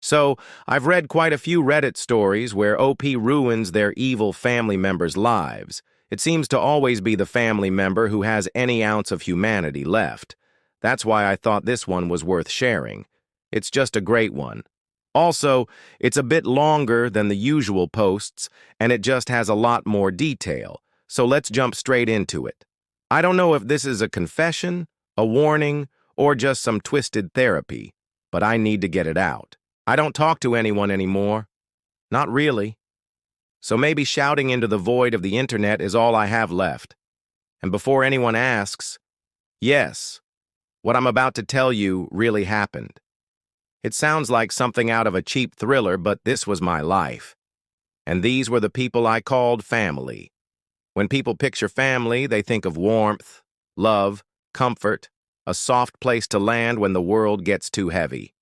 So, I've read quite a few Reddit stories where OP ruins their evil family members' lives. It seems to always be the family member who has any ounce of humanity left. That's why I thought this one was worth sharing. It's just a great one. Also, it's a bit longer than the usual posts, and it just has a lot more detail. So let's jump straight into it. I don't know if this is a confession, a warning, or just some twisted therapy, but I need to get it out. I don't talk to anyone anymore. Not really. So maybe shouting into the void of the internet is all I have left. And before anyone asks, yes, what I'm about to tell you really happened. It sounds like something out of a cheap thriller, but this was my life. And these were the people I called family. When people picture family, they think of warmth, love, comfort, a soft place to land when the world gets too heavy.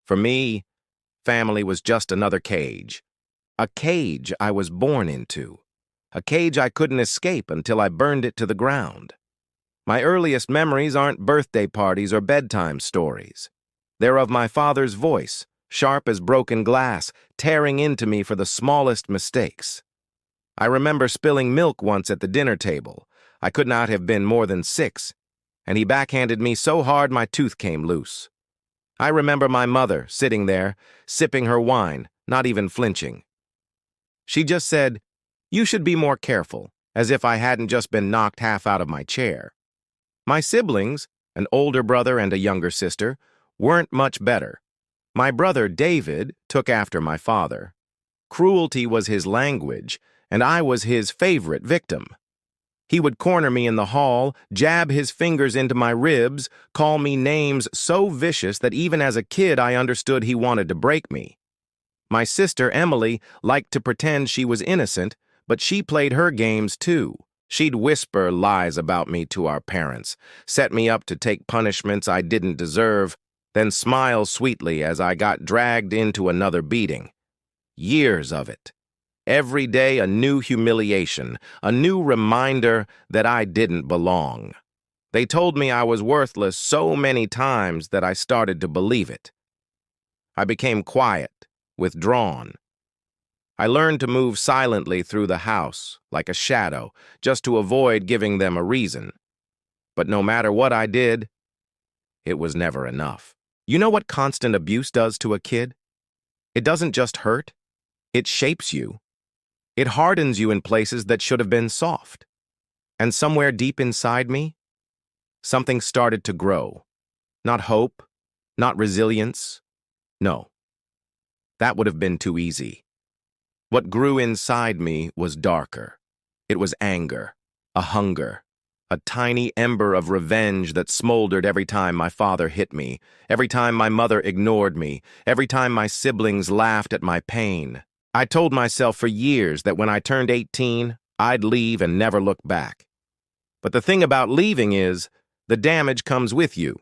For me, family was just another cage. A cage I was born into. A cage I couldn't escape until I burned it to the ground. My earliest memories aren't birthday parties or bedtime stories. They're of my father's voice, sharp as broken glass, tearing into me for the smallest mistakes. I remember spilling milk once at the dinner table. I could not have been more than 6, and he backhanded me so hard my tooth came loose. I remember my mother sitting there, sipping her wine, not even flinching. She just said, "You should be more careful," as if I hadn't just been knocked half out of my chair. My siblings, an older brother and a younger sister, weren't much better. My brother, David, took after my father. Cruelty was his language, and I was his favorite victim. He would corner me in the hall, jab his fingers into my ribs, call me names so vicious that even as a kid I understood he wanted to break me. My sister, Emily, liked to pretend she was innocent, but she played her games too. She'd whisper lies about me to our parents, set me up to take punishments I didn't deserve, then smile sweetly as I got dragged into another beating. Years of it. Every day a new humiliation, a new reminder that I didn't belong. They told me I was worthless so many times that I started to believe it. I became quiet, withdrawn. I learned to move silently through the house, like a shadow, just to avoid giving them a reason. But no matter what I did, it was never enough. You know what constant abuse does to a kid? It doesn't just hurt, it shapes you. It hardens you in places that should have been soft. And somewhere deep inside me, something started to grow. Not hope, not resilience. No, that would have been too easy. What grew inside me was darker. It was anger, a hunger, a tiny ember of revenge that smoldered every time my father hit me, every time my mother ignored me, every time my siblings laughed at my pain. I told myself for years that when I turned 18, I'd leave and never look back. But the thing about leaving is, the damage comes with you.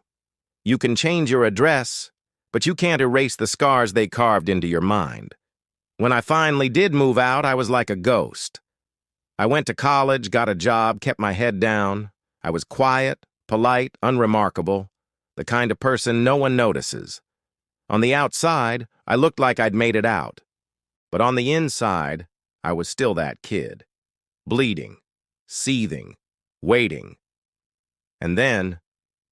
You can change your address, but you can't erase the scars they carved into your mind. When I finally did move out, I was like a ghost. I went to college, got a job, kept my head down. I was quiet, polite, unremarkable, the kind of person no one notices. On the outside, I looked like I'd made it out. But on the inside, I was still that kid, bleeding, seething, waiting. And then,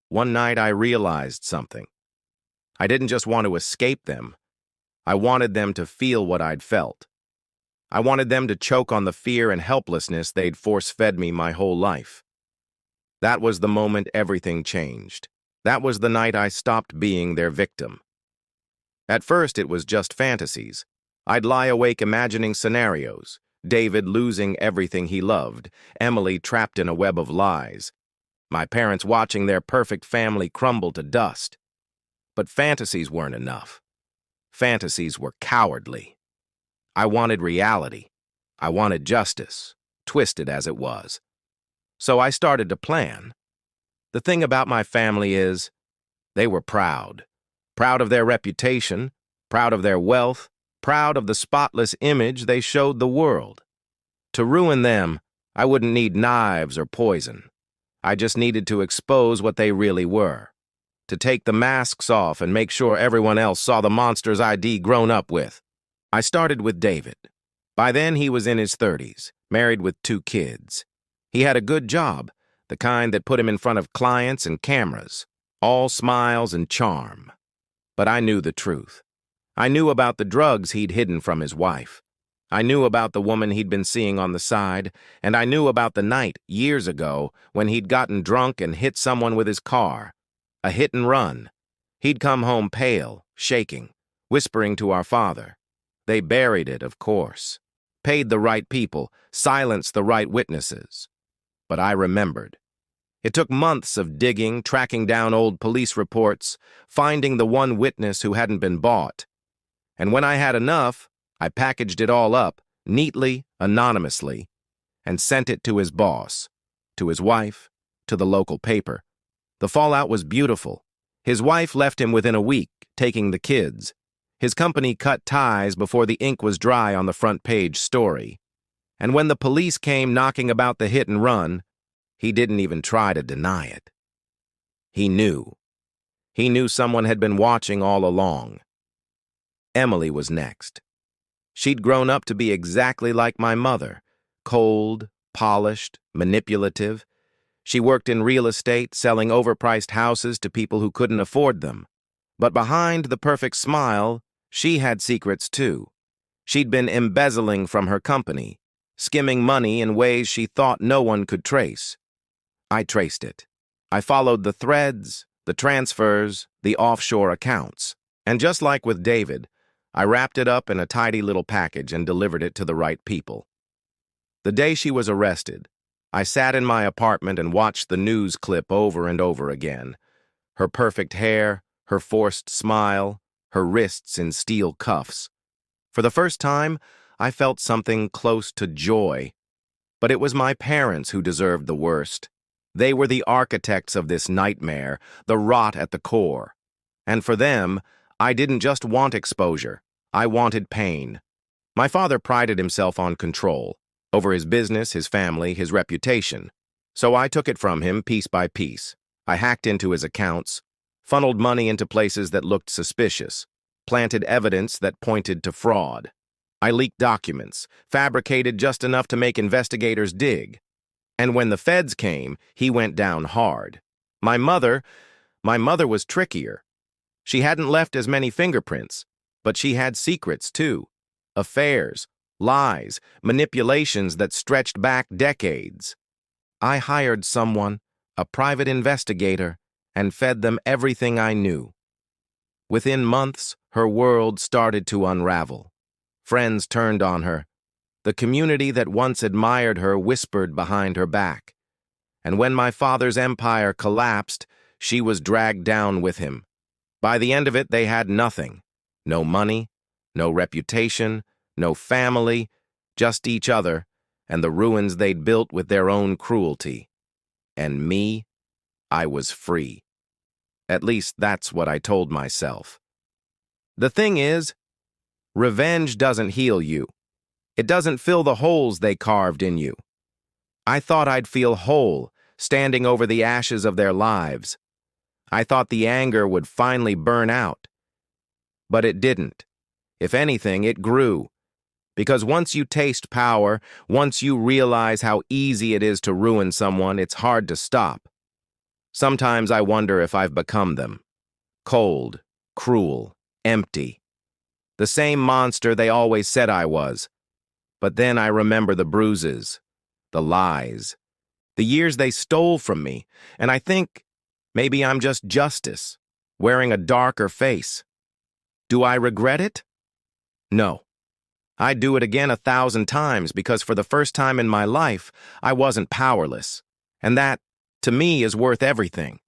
one night I realized something. I didn't just want to escape them. I wanted them to feel what I'd felt. I wanted them to choke on the fear and helplessness they'd force-fed me my whole life. That was the moment everything changed. That was the night I stopped being their victim. At first, it was just fantasies. I'd lie awake imagining scenarios, David losing everything he loved, Emily trapped in a web of lies, my parents watching their perfect family crumble to dust. But fantasies weren't enough. Fantasies were cowardly. I wanted reality. I wanted justice, twisted as it was. So I started to plan. The thing about my family is, they were proud. Proud of their reputation, proud of their wealth, proud of the spotless image they showed the world. To ruin them, I wouldn't need knives or poison. I just needed to expose what they really were. to take the masks off and make sure everyone else saw the monsters I'd grown up with. I started with David. By then, he was in his 30s, married with 2 kids. He had a good job, the kind that put him in front of clients and cameras, all smiles and charm. But I knew the truth. I knew about the drugs he'd hidden from his wife. I knew about the woman he'd been seeing on the side, and I knew about the night, years ago, when he'd gotten drunk and hit someone with his car. A hit and run. He'd come home pale, shaking, whispering to our father. They buried it, of course. Paid the right people, silenced the right witnesses. But I remembered. It took months of digging, tracking down old police reports, finding the one witness who hadn't been bought. And when I had enough, I packaged it all up, neatly, anonymously, and sent it to his boss, to his wife, to the local paper. The fallout was beautiful. His wife left him within a week, taking the kids. His company cut ties before the ink was dry on the front page story. And when the police came knocking about the hit and run, he didn't even try to deny it. He knew. He knew someone had been watching all along. Emily was next. She'd grown up to be exactly like my mother, cold, polished, manipulative. She worked in real estate, selling overpriced houses to people who couldn't afford them. But behind the perfect smile, she had secrets too. She'd been embezzling from her company, skimming money in ways she thought no one could trace. I traced it. I followed the threads, the transfers, the offshore accounts. And just like with David, I wrapped it up in a tidy little package and delivered it to the right people. The day she was arrested, I sat in my apartment and watched the news clip over and over again. Her perfect hair, her forced smile, her wrists in steel cuffs. For the first time, I felt something close to joy. But it was my parents who deserved the worst. They were the architects of this nightmare, the rot at the core. And for them, I didn't just want exposure. I wanted pain. My father prided himself on control, over his business, his family, his reputation. So I took it from him piece by piece. I hacked into his accounts, funneled money into places that looked suspicious, planted evidence that pointed to fraud. I leaked documents, fabricated just enough to make investigators dig. And when the feds came, he went down hard. My mother was trickier. She hadn't left as many fingerprints, but she had secrets too. Affairs, lies, manipulations that stretched back decades. I hired someone, a private investigator, and fed them everything I knew. Within months, her world started to unravel. Friends turned on her. The community that once admired her whispered behind her back. And when my father's empire collapsed, she was dragged down with him. By the end of it, they had nothing. No money, no reputation, no family, just each other and the ruins they'd built with their own cruelty. And me, I was free. At least that's what I told myself. The thing is, revenge doesn't heal you. It doesn't fill the holes they carved in you. I thought I'd feel whole, standing over the ashes of their lives. I thought the anger would finally burn out. But it didn't. If anything, it grew. Because once you taste power, once you realize how easy it is to ruin someone, it's hard to stop. Sometimes I wonder if I've become them. Cold, cruel, empty. The same monster they always said I was. But then I remember the bruises, the lies, the years they stole from me, and I think maybe I'm just justice, wearing a darker face. Do I regret it? No. I'd do it again 1,000 times because for the first time in my life, I wasn't powerless. And that, to me, is worth everything.